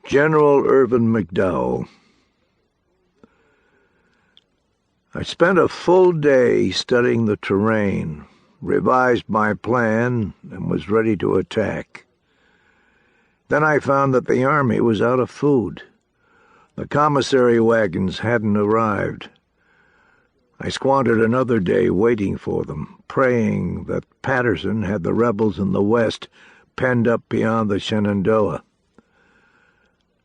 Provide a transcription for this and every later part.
General Irvin McDowell. I spent a full day studying the terrain, revised my plan, and was ready to attack. Then I found that the army was out of food. The commissary wagons hadn't arrived. I squandered another day waiting for them, praying that Patterson had the rebels in the west penned up beyond the Shenandoah.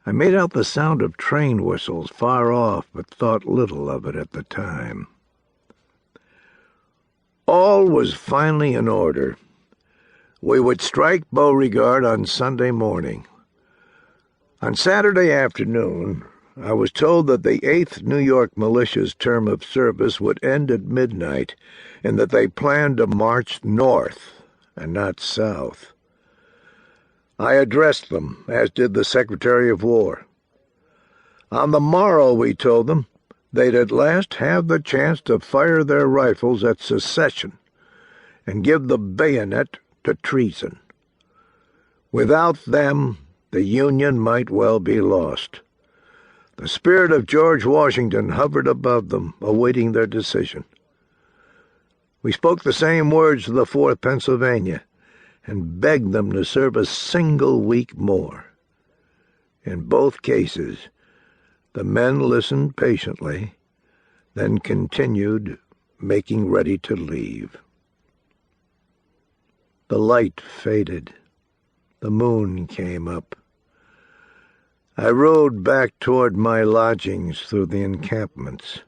I made out the sound of train whistles far off, but thought little of it at the time. All was finally in order. We would strike Beauregard on Sunday morning. On Saturday afternoon, I was told that the 8th New York Militia's term of service would end at midnight, and that they planned to march north and not south. I addressed them, as did the Secretary of War. On the morrow, we told them, they'd at last have the chance to fire their rifles at secession and give the bayonet to treason. Without them, the Union might well be lost. The spirit of George Washington hovered above them, awaiting their decision. We spoke the same words to the 4th Pennsylvania, and begged them to serve a single week more. In both cases, the men listened patiently, then continued making ready to leave. The light faded. The moon came up. I rode back toward my lodgings through the encampments.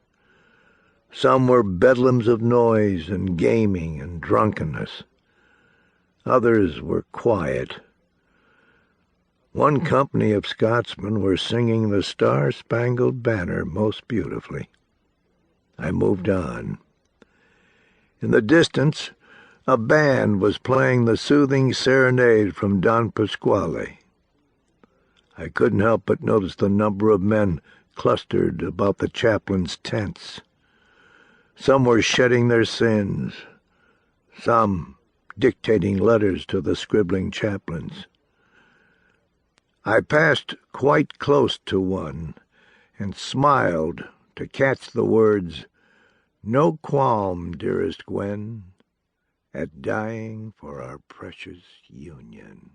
Some were bedlams of noise and gaming and drunkenness. Others were quiet. One company of Scotsmen were singing the Star-Spangled Banner most beautifully. I moved on. In the distance, a band was playing the soothing serenade from Don Pasquale. I couldn't help but notice the number of men clustered about the chaplain's tents. Some were shedding their sins, some dictating letters to the scribbling chaplains. I passed quite close to one and smiled to catch the words, "No qualm, dearest Gwen, at dying for our precious Union."